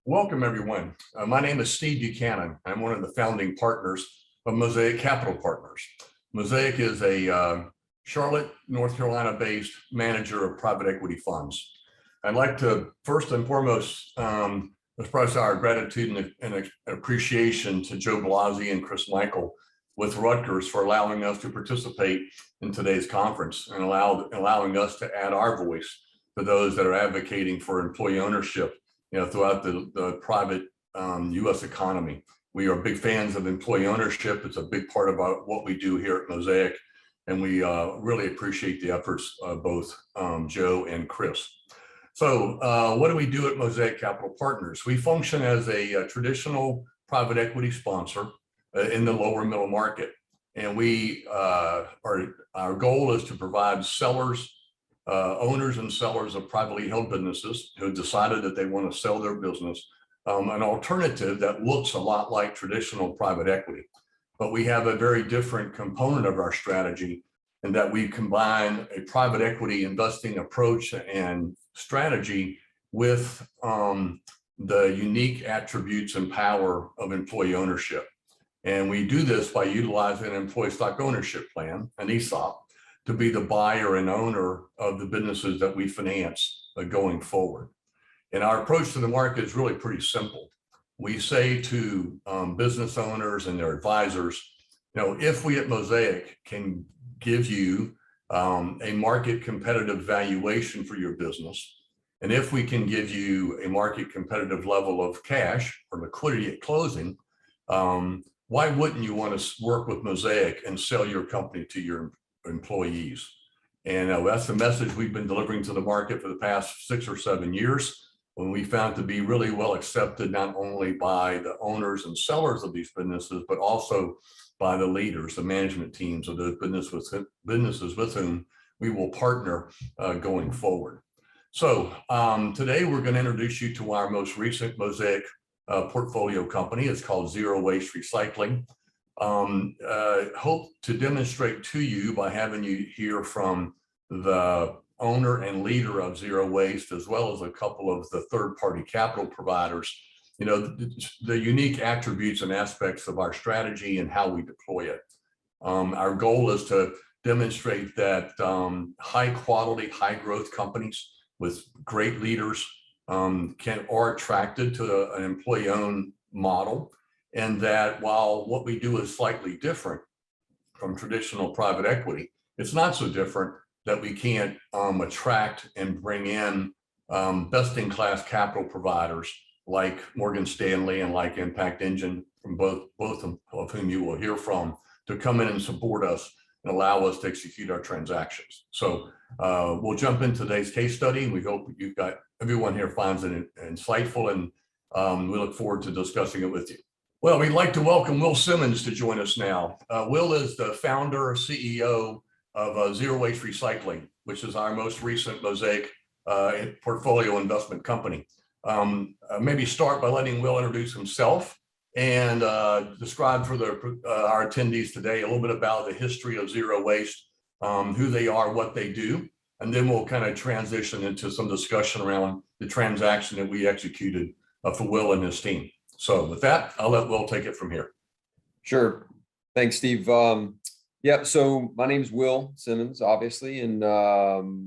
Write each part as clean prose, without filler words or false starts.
Welcome, everyone. My name is Steve Buchanan. I'm one of the founding partners of Mosaic Capital Partners. Mosaic is a Charlotte, North Carolina-based manager of private equity funds. I'd like to first and foremost express our gratitude and appreciation to Joe Blasi and Chris Michael with Rutgers for allowing us to participate in today's conference and allowing us to add our voice to those that are advocating for employee ownership throughout the private U.S. economy. We are big fans of employee ownership. It's a big part of what we do here at Mosaic, and we really appreciate the efforts of both Joe and Chris. So what do we do at Mosaic Capital Partners? We function as a traditional private equity sponsor in the lower middle market. And our goal is to provide sellers, owners and sellers of privately held businesses who decided that they want to sell their business, an alternative that looks a lot like traditional private equity. But we have a very different component of our strategy in that we combine a private equity investing approach and strategy with the unique attributes and power of employee ownership. And we do this by utilizing an employee stock ownership plan, an ESOP, to be the buyer and owner of the businesses that we finance going forward. And our approach to the market is really pretty simple. We say to business owners and their advisors, if we at Mosaic can give you a market competitive valuation for your business, and if we can give you a market competitive level of cash or liquidity at closing, why wouldn't you want to work with Mosaic and sell your company to your employees? And that's the message we've been delivering to the market for the past 6 or 7 years, when we found to be really well accepted, not only by the owners and sellers of these businesses, but also by the leaders, the management teams of those businesses with whom we will partner going forward. So today we're going to introduce you to our most recent Mosaic portfolio company. It's called Zero Waste Recycling. Hope to demonstrate to you by having you hear from the owner and leader of Zero Waste, as well as a couple of the third-party capital providers, the unique attributes and aspects of our strategy and how we deploy it. Our goal is to demonstrate that high quality, high growth companies with great leaders are attracted to an employee-owned model. And that while what we do is slightly different from traditional private equity, it's not so different that we can't attract and bring in best-in-class capital providers like Morgan Stanley and like Impact Engine, from both of whom you will hear from, to come in and support us and allow us to execute our transactions. So we'll jump into today's case study. We hope everyone here finds it insightful, and we look forward to discussing it with you. Well, we'd like to welcome Will Simmons to join us now. Will is the founder, CEO of Zero Waste Recycling, which is our most recent Mosaic portfolio investment company. Maybe start by letting Will introduce himself and describe for our attendees today a little bit about the history of Zero Waste, who they are, what they do, and then we'll kind of transition into some discussion around the transaction that we executed for Will and his team. So with that, I'll let Will take it from here. Sure. Thanks, Steve. So my name is Will Simmons, obviously, and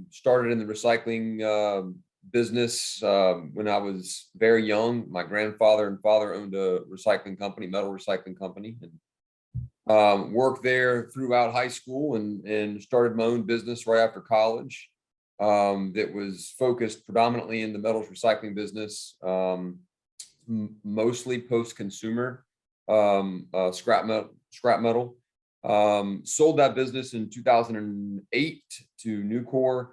started in the recycling business when I was very young. My grandfather and father owned a recycling company, metal recycling company, and worked there throughout high school and started my own business right after college that was focused predominantly in the metals recycling business. Mostly post-consumer scrap metal. Sold that business in 2008 to Nucor,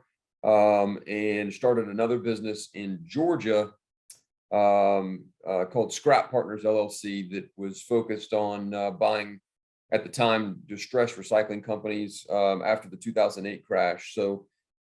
and started another business in Georgia called Scrap Partners LLC that was focused on buying, at the time, distressed recycling companies after the 2008 crash. So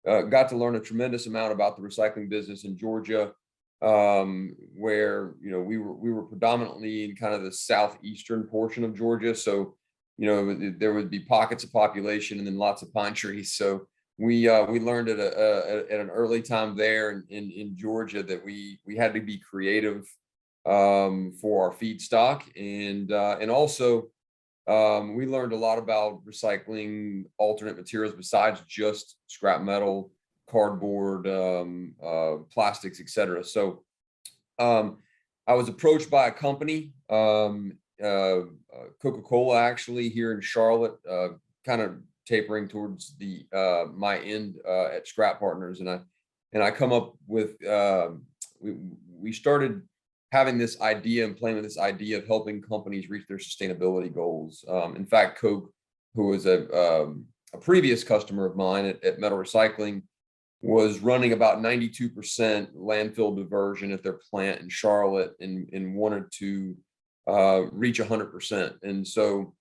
got to learn a tremendous amount about the recycling business in Georgia, where we were predominantly in kind of the southeastern portion of Georgia. So there would be pockets of population and then lots of pine trees. So we learned at an early time there in Georgia that we had to be creative for our feedstock, and also we learned a lot about recycling alternate materials besides just scrap metal, cardboard, plastics, etc. So I was approached by a company, Coca-Cola, actually here in Charlotte, kind of tapering towards the my end at Scrap Partners, and I come up with we started having this idea and playing with this idea of helping companies reach their sustainability goals. In fact, Coke, who was a previous customer of mine at Metal Recycling, was running about 92% landfill diversion at their plant in Charlotte, and wanted to reach 100%. And so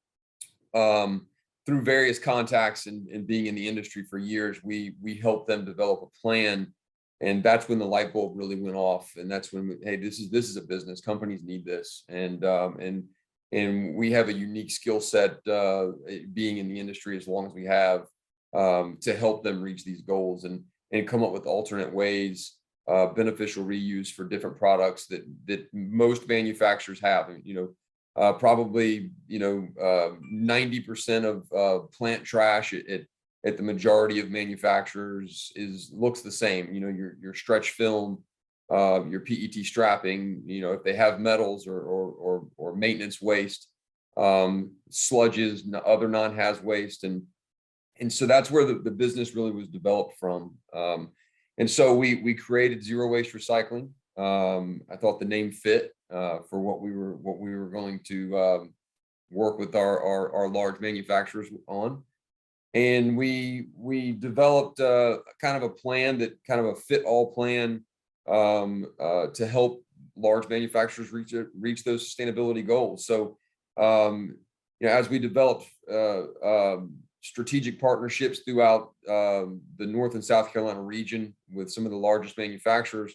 through various contacts and being in the industry for years, we helped them develop a plan. And that's when the light bulb really went off. And that's when, hey, this is a business. Companies need this. And we have a unique skill set, being in the industry as long as we have, to help them reach these goals and come up with alternate ways, beneficial reuse for different products that most manufacturers have. Probably 90% of plant trash at the majority of manufacturers looks the same. Your stretch film, your PET strapping, if they have metals or maintenance waste, sludges, other non-haz waste, and so that's where the business really was developed from. And so we created Zero Waste Recycling. I thought the name fit for what we were going to work with our large manufacturers on. And we developed kind of a plan, that kind of a fit-all plan, to help large manufacturers reach those sustainability goals. So as we developed strategic partnerships throughout the North and South Carolina region with some of the largest manufacturers,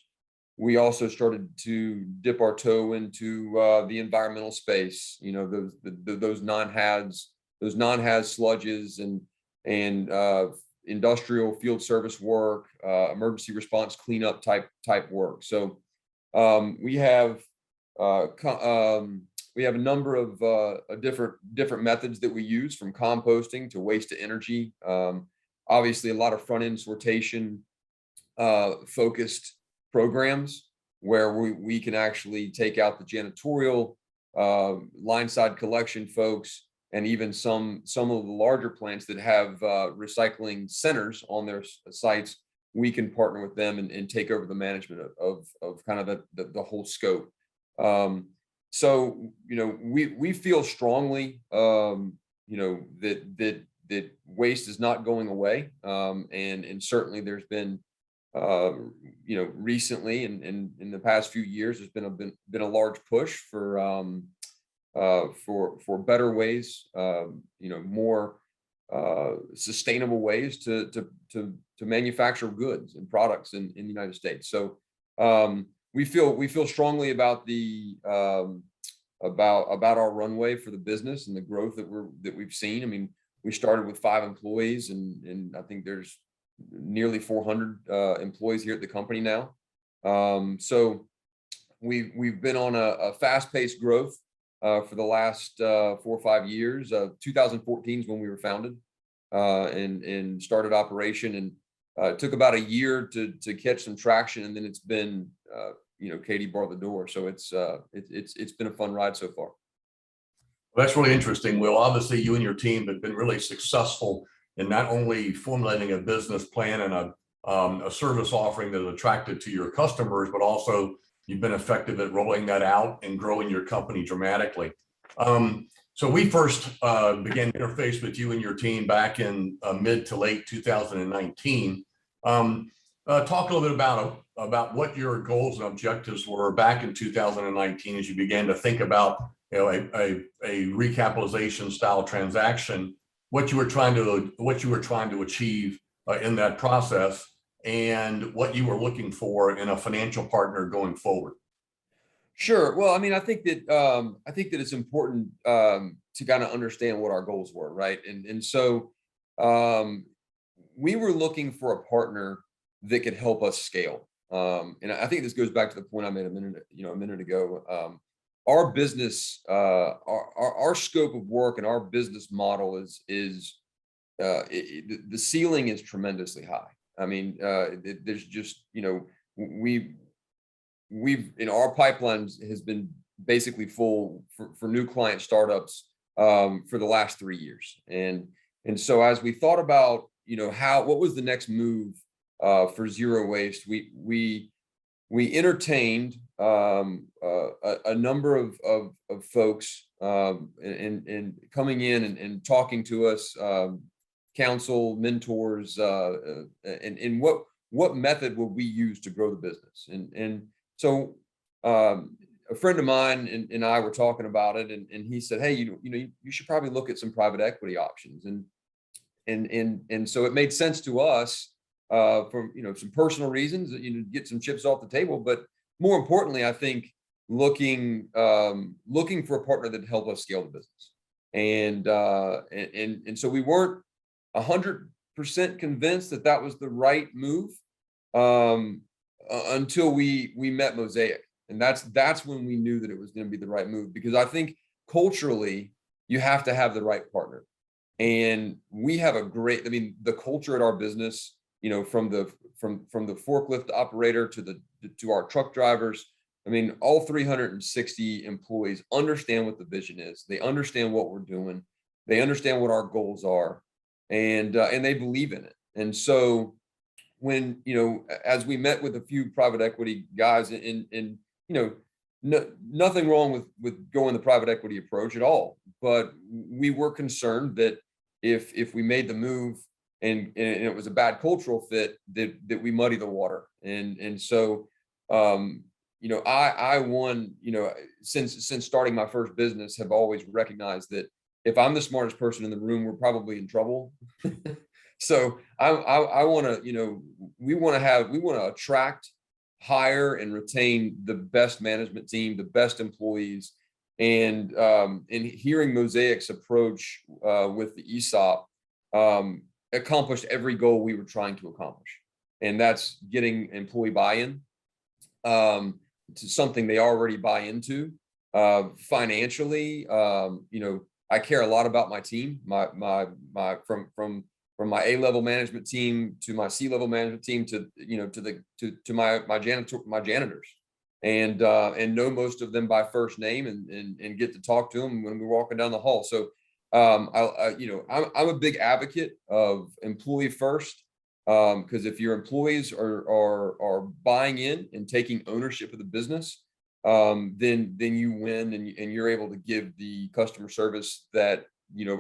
we also started to dip our toe into the environmental space. Those non-haz sludges and industrial field service work, emergency response cleanup type work. So we have a number of different methods that we use, from composting to waste to energy. Obviously, a lot of front end sortation focused programs where we can actually take out the janitorial, line side collection folks, and even some of the larger plants that have recycling centers on their sites. We can partner with them and take over the management of kind of the whole scope. So we feel strongly that waste is not going away, and certainly there's been recently and in the past few years there's been a large push for better ways, more sustainable ways to manufacture goods and products in the United States. So we feel strongly about about our runway for the business and the growth that we've seen. I mean, we started with 5 employees, and I think there's nearly 400 employees here at the company now. So we've been on a fast-paced growth for the last 4 or 5 years. 2014 is when we were founded and started operation, and it took about a year to catch some traction, and then it's been Katie bar the door. So it's been a fun ride so far. Well, that's really interesting, Will. Obviously, you and your team have been really successful in not only formulating a business plan and a service offering that is attractive to your customers, but also you've been effective at rolling that out and growing your company dramatically. So we first began to interface with you and your team back in mid to late 2019. Talk a little bit about what your goals and objectives were back in 2019 as you began to think about a recapitalization style transaction, what you were trying to achieve in that process, and what you were looking for in a financial partner going forward. Sure. Well, I mean, I think that it's important to kind of understand what our goals were, right? And so we were looking for a partner that could help us scale. and I think this goes back to the point I made a minute ago. Our business, our scope of work and our business model the ceiling is tremendously high. I mean, there's just, we've our pipelines has been basically full for new client startups for the last 3 years. And so as we thought about, what was the next move for zero waste, we entertained a number of folks and coming in and talking to us, counsel, mentors, and what method will we use to grow the business. And so a friend of mine and I were talking about it, and he said, hey, you should probably look at some private equity options. And so it made sense to us for some personal reasons, get some chips off the table, but more importantly, I think looking for a partner that help us scale the business. And so we weren't 100% convinced that was the right move until we met Mosaic, and that's when we knew that it was going to be the right move, because I think culturally you have to have the right partner, and we have the culture at our business, from the forklift operator to our truck drivers. I mean, all 360 employees understand what the vision is. They understand what we're doing. They understand what our goals are, and they believe in it. And so when, as we met with a few private equity guys, and nothing wrong with going the private equity approach at all, but we were concerned that if we made the move and it was a bad cultural fit, that we muddy the water. And so I since starting my first business, have always recognized that if I'm the smartest person in the room, we're probably in trouble. So I want to, we want to attract, hire, and retain the best management team, the best employees. And hearing Mosaic's approach with the ESOP accomplished every goal we were trying to accomplish. And that's getting employee buy-in to something they already buy into. Financially, I care a lot about my team, from my A-level management team to my C-level management team to my janitors, and know most of them by first name and get to talk to them when we're walking down the hall. So I'm a big advocate of employee first, because if your employees are buying in and taking ownership of the business, then you win, and you're able to give the customer service that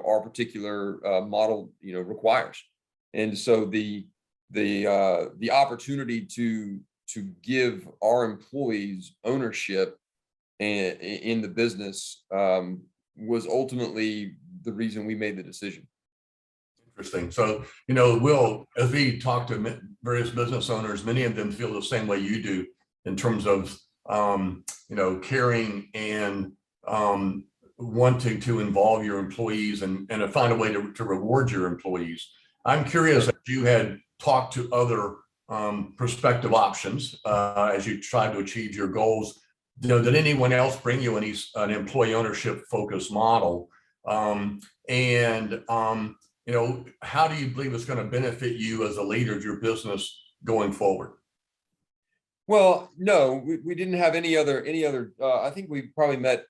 our particular model requires. And so the opportunity to give our employees ownership in the business was ultimately the reason we made the decision. Interesting. So, Will, as we talk to various business owners, many of them feel the same way you do in terms of, caring and wanting to involve your employees and to find a way to reward your employees. I'm curious, if you had talked to other prospective options as you tried to achieve your goals, did anyone else bring you an employee ownership focused model? How do you believe it's going to benefit you as a leader of your business going forward? Well, no, we didn't have any other. I think we probably met,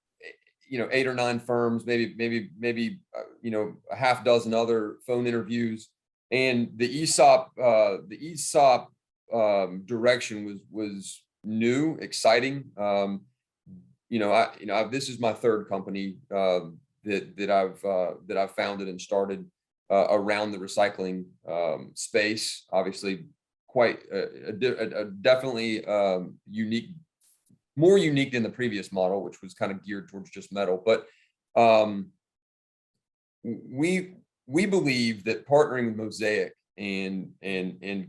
8 or 9 firms, maybe a half dozen other phone interviews, and the ESOP direction was new, exciting. This is my third company that I've founded and started around the recycling space. Obviously, quite definitely unique, more unique than the previous model, which was kind of geared towards just metal. But we believe that partnering with Mosaic and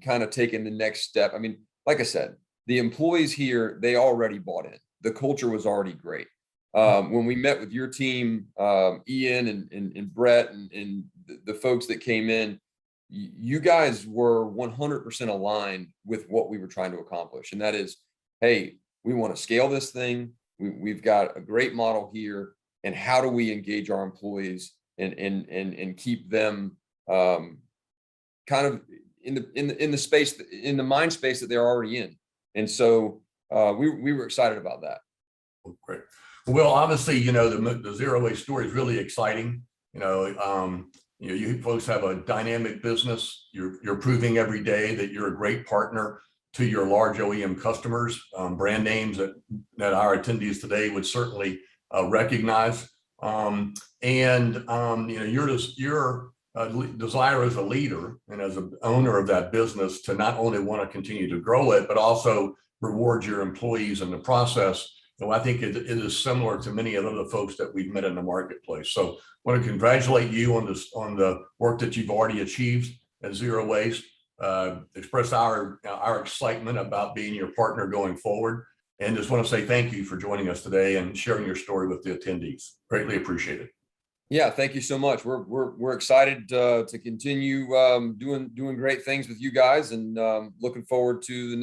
kind of taking the next step. I mean, like I said, the employees here, they already bought in. The culture was already great. When we met with your team, Ian and Brett and the folks that came in, you guys were 100% aligned with what we were trying to accomplish. And that is, hey, we want to scale this thing. We've got a great model here. And how do we engage our employees and keep them kind of in the space, in the mind space that they're already in. And so we were excited about that. Great. Well, obviously, the zero waste story is really exciting. You folks have a dynamic business. You're proving every day that you're a great partner to your large OEM customers, brand names that our attendees today would certainly recognize. Your desire as a leader and as an owner of that business to not only want to continue to grow it, but also reward your employees in the process. And I think it is similar to many of the other folks that we've met in the marketplace. So I want to congratulate you on the work that you've already achieved at Zero Waste. Express our excitement about being your partner going forward. And just want to say thank you for joining us today and sharing your story with the attendees. Greatly appreciate it. Yeah, thank you so much. We're excited to continue doing great things with you guys, and looking forward to the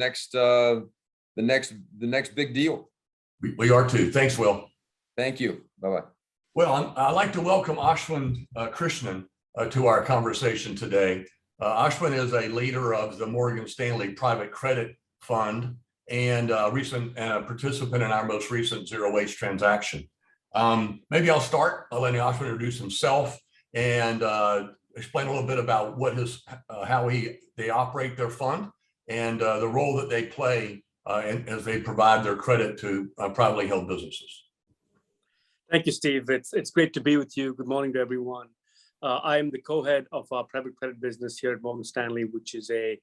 next big deal. We are too. Thanks, Will. Thank you. Bye-bye. Well, I'd like to welcome Ashwin Krishnan to our conversation today. Ashwin is a leader of the Morgan Stanley Private Credit Fund and a participant in our most recent zero waste transaction. Maybe I'll start. I'll let Ashwin introduce himself and explain a little bit about how they operate their fund and the role that they play as they provide their credit to privately held businesses. Thank you, Steve. It's great to be with you. Good morning to everyone. I am the co-head of our private credit business here at Morgan Stanley, which is a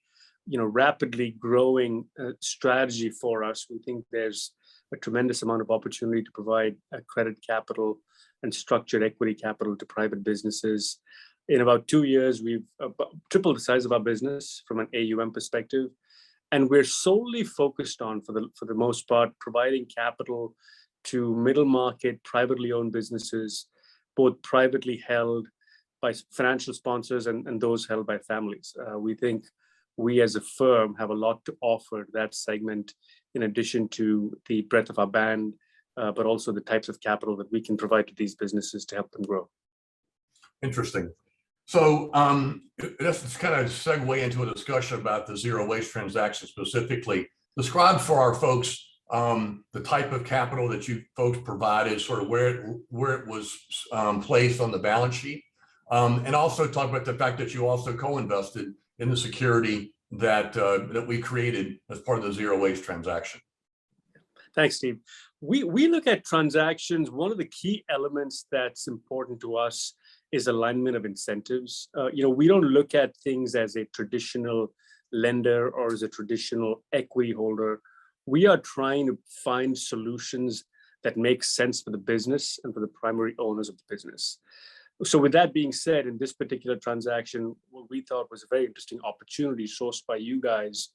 rapidly growing strategy for us. We think there's a tremendous amount of opportunity to provide credit capital and structured equity capital to private businesses. In about 2 years, we've tripled the size of our business from an AUM perspective, and we're solely focused on, for the most part, providing capital to middle market, privately owned businesses, both privately held by financial sponsors and those held by families. We think we as a firm have a lot to offer that segment, in addition to the breadth of our band, but also the types of capital that we can provide to these businesses to help them grow. Interesting. So let's kind of segue into a discussion about the zero waste transaction specifically. Describe for our folks the type of capital that you folks provided, sort of where it was placed on the balance sheet, and also talk about the fact that you also co-invested in the security that we created as part of the zero waste transaction. Thanks, Steve. We look at transactions. One of the key elements that's important to us is alignment of incentives. We don't look at things as a traditional lender or as a traditional equity holder. We are trying to find solutions that make sense for the business and for the primary owners of the business. So with that being said, in this particular transaction, what we thought was a very interesting opportunity sourced by you guys,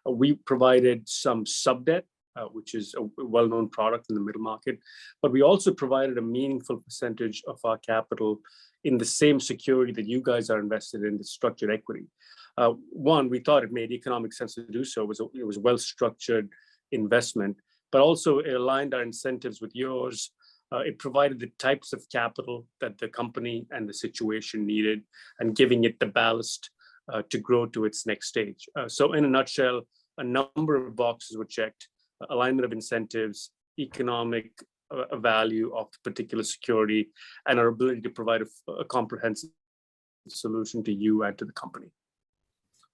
we provided some sub-debt, which is a well-known product in the middle market, but we also provided a meaningful percentage of our capital in the same security that you guys are invested in, the structured equity. One, we thought it made economic sense to do so. It was a well-structured investment, but also it aligned our incentives with yours. It provided the types of capital that the company and the situation needed, and giving it the ballast to grow to its next stage. So in a nutshell, a number of boxes were checked: alignment of incentives, economic value of the particular security, and our ability to provide a comprehensive solution to you and to the company.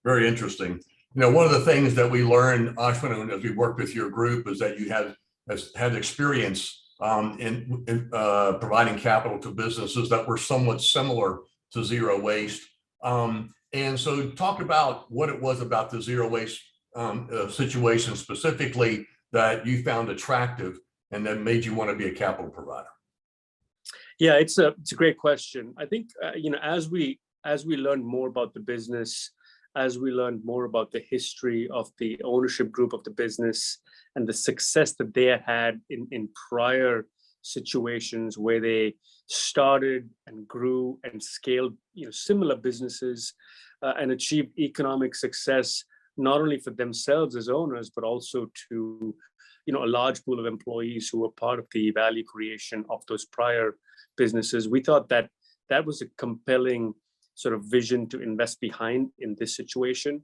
Very interesting. One of the things that we learned, Ashwin, as we worked with your group, is that you had experience in providing capital to businesses that were somewhat similar to zero waste. And so talk about what it was about the zero waste situation specifically that you found attractive and that made you want to be a capital provider. Yeah, it's a great question. I think, as we learned more about the business, as we learned more about the history of the ownership group of the business and the success that they had in prior situations where they started and grew and scaled, similar businesses and achieved economic success, not only for themselves as owners, but also to, a large pool of employees who were part of the value creation of those prior businesses. We thought that that was a compelling sort of vision to invest behind in this situation,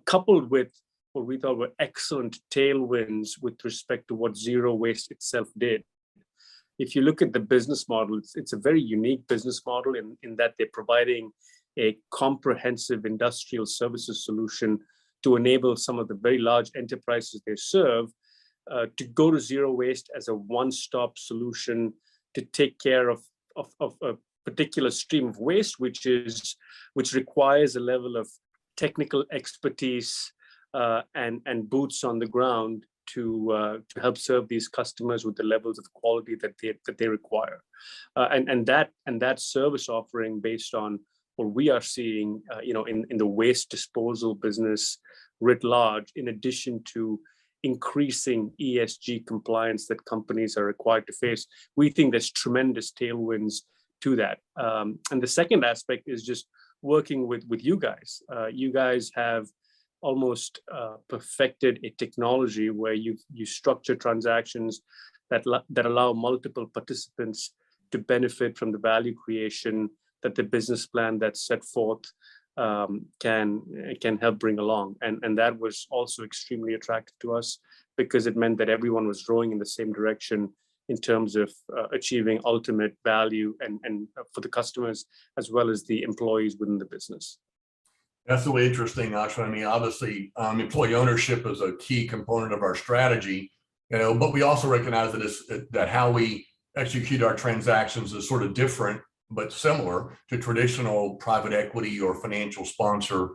coupled with what we thought were excellent tailwinds with respect to what zero waste itself did. If you look at the business model, it's a very unique business model in that they're providing a comprehensive industrial services solution to enable some of the very large enterprises they serve to go to zero waste as a one-stop solution to take care of a particular stream of waste, which requires a level of technical expertise and boots on the ground to help serve these customers with the levels of quality that they require, and that service offering, based on what we are seeing, in the waste disposal business writ large, in addition to increasing ESG compliance that companies are required to face, we think there's tremendous tailwinds to that. And the second aspect is just working with you guys. You guys have almost perfected a technology where you structure transactions that allow multiple participants to benefit from the value creation that the business plan that's set forth can help bring along. And that was also extremely attractive to us, because it meant that everyone was rowing in the same direction in terms of achieving ultimate value and for the customers as well as the employees within the business. That's really interesting, Ashwin. I mean, obviously, employee ownership is a key component of our strategy, but we also recognize that how we execute our transactions is sort of different, but similar to traditional private equity or financial sponsor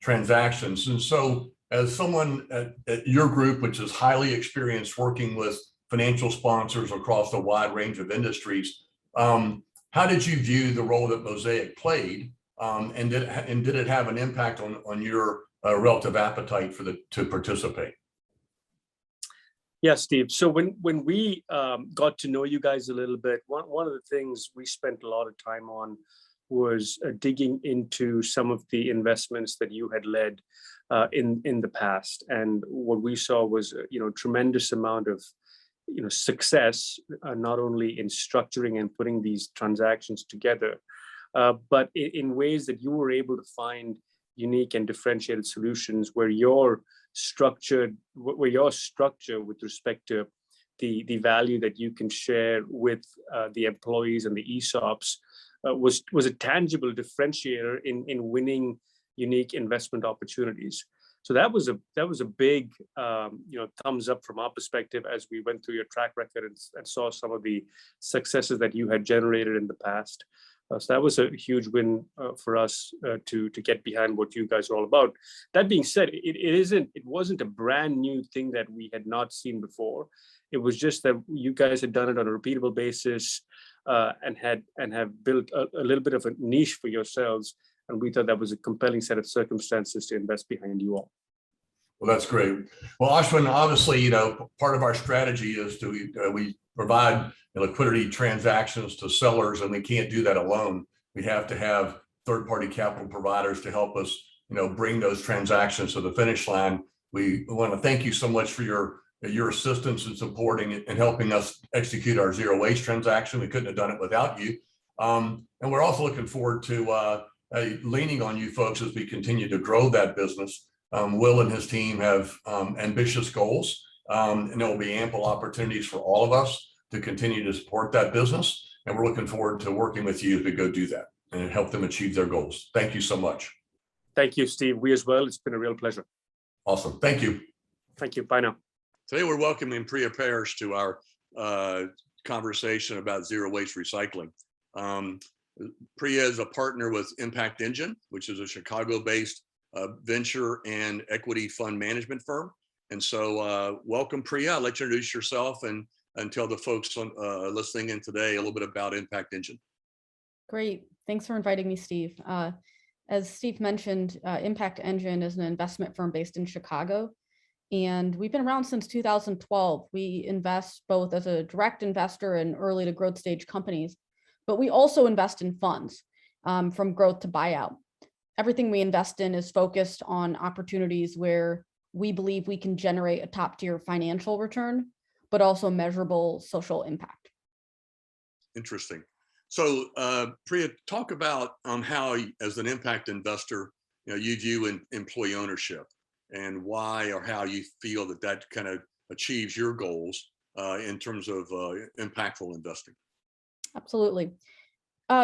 transactions. And so, as someone at your group, which is highly experienced working with financial sponsors across a wide range of industries, how did you view the role that Mosaic played? And did it have an impact on your relative appetite to participate? Yeah, Steve. So when we got to know you guys a little bit, one of the things we spent a lot of time on was digging into some of the investments that you had led in the past, and what we saw was tremendous amount of success, not only in structuring and putting these transactions together, but in ways that you were able to find unique and differentiated solutions where your structure with respect to the value that you can share with the employees and the ESOPs was a tangible differentiator in winning unique investment opportunities. So that was a big thumbs up from our perspective as we went through your track record and saw some of the successes that you had generated in the past. So that was a huge win for us to get behind what you guys are all about. That being said, it wasn't a brand new thing that we had not seen before. It was just that you guys had done it on a repeatable basis and have built a little bit of a niche for yourselves. And we thought that was a compelling set of circumstances to invest behind you all. Well, that's great. Well, Ashwin, obviously, part of our strategy is we provide liquidity transactions to sellers, and we can't do that alone. We have to have third-party capital providers to help us, bring those transactions to the finish line. We want to thank you so much for your assistance in supporting and helping us execute our zero waste transaction. We couldn't have done it without you. And we're also looking forward to leaning on you folks as we continue to grow that business. Will and his team have ambitious goals, and there will be ample opportunities for all of us to continue to support that business. And we're looking forward to working with you to go do that and help them achieve their goals. Thank you so much. Thank you, Steve. We as well. It's been a real pleasure. Awesome. Thank you. Thank you. Bye now. Today, we're welcoming Priya Parrish to our conversation about zero waste recycling. Priya is a partner with Impact Engine, which is a Chicago-based venture and equity fund management firm. And so welcome, Priya. I'll let you introduce yourself and tell the folks listening in today a little bit about Impact Engine. Great. Thanks for inviting me, Steve. As Steve mentioned, Impact Engine is an investment firm based in Chicago. And we've been around since 2012. We invest both as a direct investor in early to growth stage companies, but we also invest in funds from growth to buyout. Everything we invest in is focused on opportunities where we believe we can generate a top tier financial return, but also measurable social impact. Interesting. So Priya, talk about how, as an impact investor, you view employee ownership and why or how you feel that kind of achieves your goals in terms of impactful investing. Absolutely.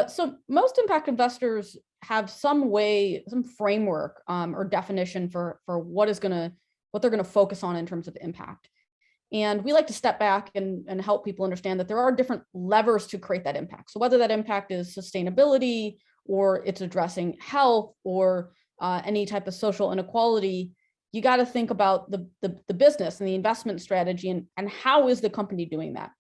So most impact investors have some way, some framework or definition for what they're gonna focus on in terms of impact. And we like to step back and help people understand that there are different levers to create that impact. So whether that impact is sustainability, or it's addressing health, or any type of social inequality, you got to think about the business and the investment strategy and how is the company doing that.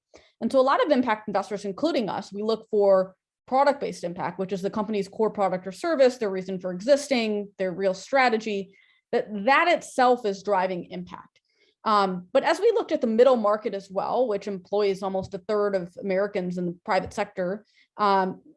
And so a lot of impact investors, including us, we look for product-based impact, which is the company's core product or service, their reason for existing, their real strategy, that itself is driving impact. But as we looked at the middle market as well, which employs almost a third of Americans in the private sector,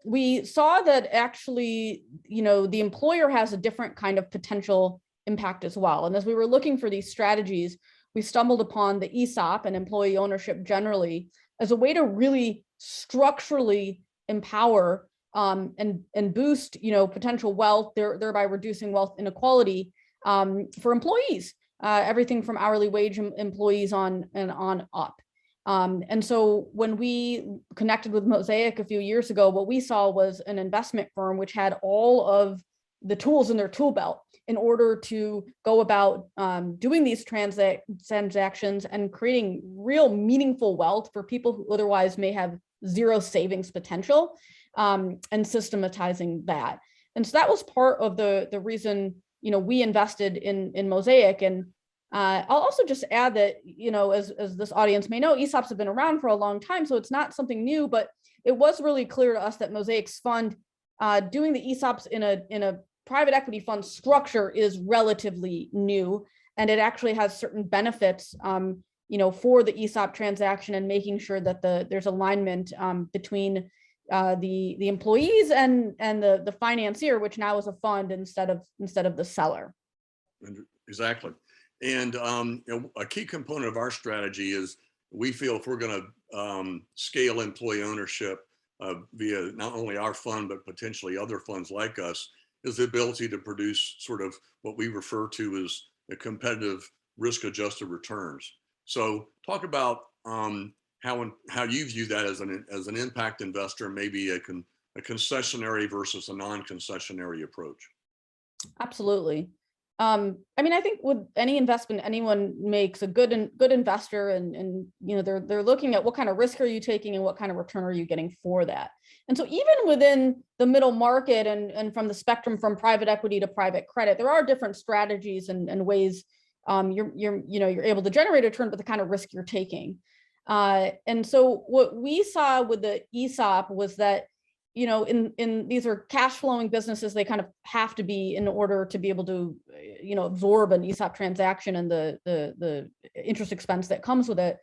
we saw that actually, the employer has a different kind of potential impact as well. And as we were looking for these strategies, we stumbled upon the ESOP and employee ownership generally as a way to really structurally empower and boost, potential wealth, thereby reducing wealth inequality for employees. Everything from hourly wage employees on up. And so when we connected with Mosaic a few years ago, what we saw was an investment firm which had all of the tools in their tool belt in order to go about doing these transactions and creating real meaningful wealth for people who otherwise may have zero savings potential, and systematizing that. And so that was part of the reason we invested in Mosaic. And I'll also just add that, as this audience may know, ESOPs have been around for a long time, so it's not something new, but it was really clear to us that Mosaic's fund, doing the ESOPs in a private equity fund structure is relatively new, and it actually has certain benefits, for the ESOP transaction, and making sure that there's alignment between the employees and the financier, which now is a fund instead of the seller. Exactly. And a key component of our strategy is we feel if we're going to scale employee ownership via not only our fund, but potentially other funds like us, is the ability to produce sort of what we refer to as the competitive risk-adjusted returns. So talk about how you view that as an impact investor, maybe a concessionary versus a non-concessionary approach. Absolutely. I think with any investment anyone makes, a good investor, and they're looking at what kind of risk are you taking and what kind of return are you getting for that. And so even within the middle market and from the spectrum from private equity to private credit, there are different strategies and ways you're able to generate a return, but the kind of risk you're taking. And so what we saw with the ESOP was that, in these are cash flowing businesses, they kind of have to be in order to be able to, absorb an ESOP transaction and the interest expense that comes with it.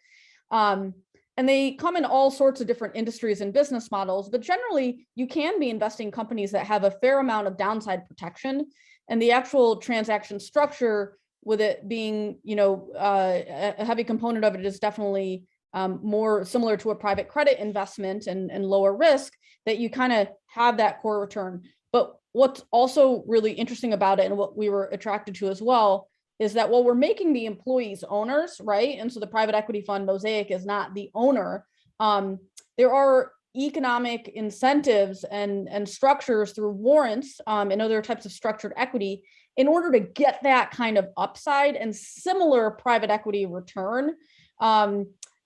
And they come in all sorts of different industries and business models, but generally you can be investing in companies that have a fair amount of downside protection, and the actual transaction structure, with it being, a heavy component of it, is definitely more similar to a private credit investment and lower risk, that you kind of have that core return. But what's also really interesting about it, and what we were attracted to as well, is that while we're making the employees owners, right? And so the private equity fund Mosaic is not the owner. There are economic incentives and structures through warrants and other types of structured equity in order to get that kind of upside and similar private equity return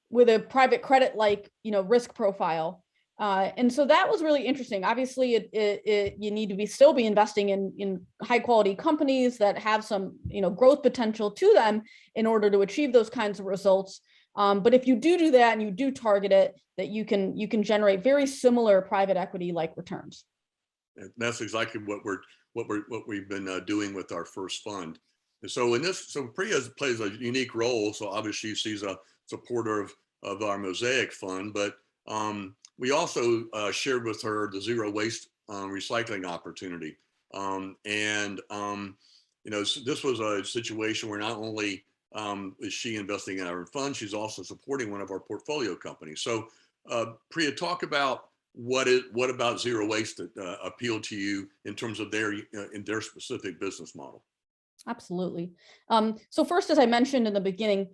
with a private credit like risk profile. And so that was really interesting. Obviously, you need to still be investing in high quality companies that have some growth potential to them in order to achieve those kinds of results. But if you do that and you do target it, that you can generate very similar private equity like returns. And that's exactly what we've been doing with our first fund. So in this, so Priya plays a unique role. So obviously she's a supporter of our Mosaic Fund, but we also shared with her the zero waste recycling opportunity. You know, so this was a situation where not only is she investing in our fund, she's also supporting one of our portfolio companies. So Priya, talk about what about zero waste that appealed to you in terms of in their specific business model. Absolutely. So first, as I mentioned in the beginning,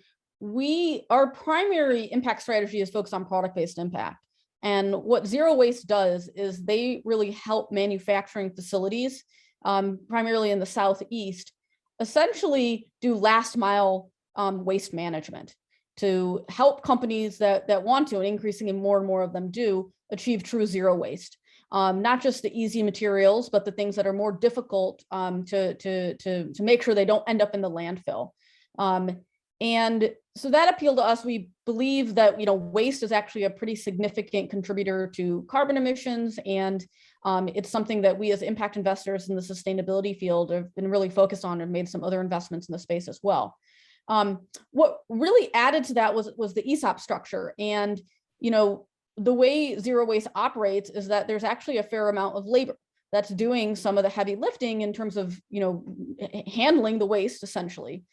our primary impact strategy is focused on product-based impact. And what zero waste does is they really help manufacturing facilities, primarily in the Southeast, essentially do last mile waste management to help companies that want to, and increasingly more and more of them do, achieve true zero waste. Not just the easy materials, but the things that are more difficult to make sure they don't end up in the landfill. And so that appealed to us. We believe that, you know, waste is actually a pretty significant contributor to carbon emissions, and it's something that we as impact investors in the sustainability field have been really focused on and made some other investments in the space as well. What really added to that was the ESOP structure. And, you know, the way zero waste operates is that there's actually a fair amount of labor that's doing some of the heavy lifting in terms of, you know, handling the waste essentially.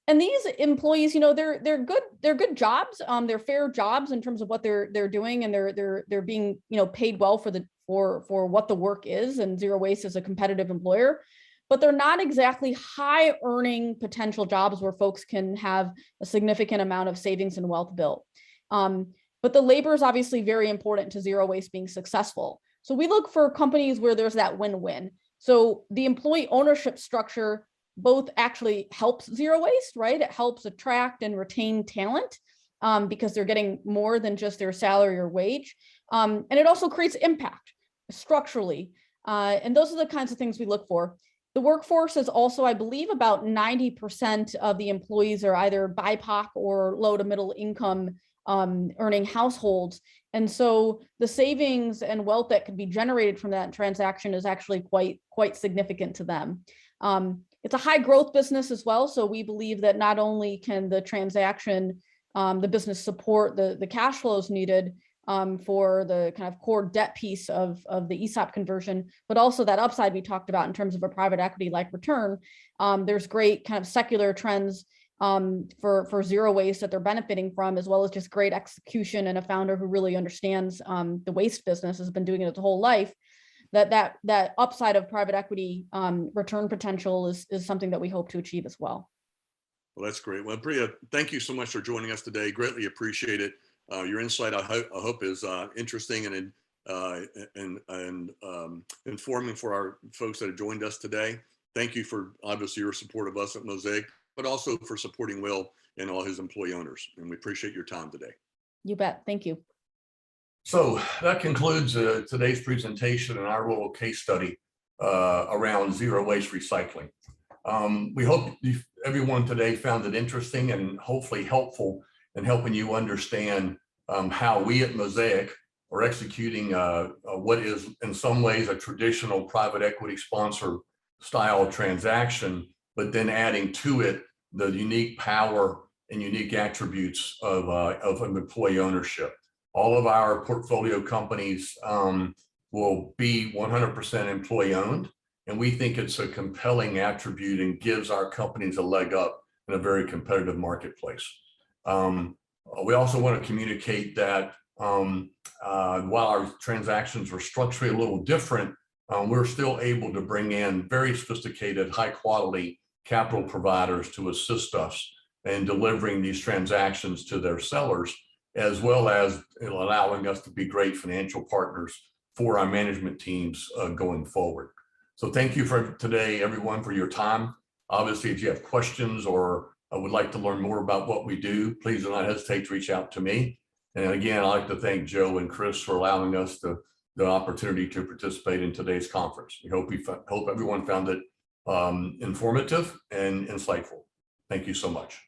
And these employees, you know, they're good jobs. They're fair jobs in terms of what they're doing, and they're being, you know, paid well for what the work is. And zero waste is a competitive employer, but they're not exactly high earning potential jobs where folks can have a significant amount of savings and wealth built. But the labor is obviously very important to zero waste being successful. So we look for companies where there's that win-win. So the employee ownership structure both actually helps zero waste, right? It helps attract and retain talent because they're getting more than just their salary or wage. And it also creates impact structurally. And those are the kinds of things we look for. The workforce is also, I believe, about 90% of the employees are either BIPOC or low to middle income earning households. And so the savings and wealth that could be generated from that transaction is actually quite significant to them. It's a high growth business as well. So we believe that not only can the transaction, the business support the cash flows needed for the kind of core debt piece of the ESOP conversion, but also that upside we talked about in terms of a private equity like return. There's great kind of secular trends for zero waste that they're benefiting from, as well as just great execution and a founder who really understands the waste business, has been doing it his whole life. That upside of private equity return potential is something that we hope to achieve as well. Well, that's great. Well, Priya, thank you so much for joining us today. Greatly appreciate it. Your insight, I hope is interesting and informing for our folks that have joined us today. Thank you for obviously your support of us at Mosaic, but also for supporting Will and all his employee owners. And we appreciate your time today. You bet. Thank you. So that concludes today's presentation and our little case study around zero waste recycling. We hope everyone today found it interesting and hopefully helpful in helping you understand how we at Mosaic are executing what is in some ways a traditional private equity sponsor style transaction, but then adding to it the unique power and unique attributes of employee ownership. All of our portfolio companies will be 100% employee owned. And we think it's a compelling attribute and gives our companies a leg up in a very competitive marketplace. We also want to communicate that while our transactions are structurally a little different, we're still able to bring in very sophisticated, high quality capital providers to assist us in delivering these transactions to their sellers, as well as allowing us to be great financial partners for our management teams going forward. So thank you for today, everyone, for your time. Obviously, if you have questions or would like to learn more about what we do, please do not hesitate to reach out to me. And again, I'd like to thank Joe and Chris for allowing us the opportunity to participate in today's conference. We hope everyone found it informative and insightful. Thank you so much.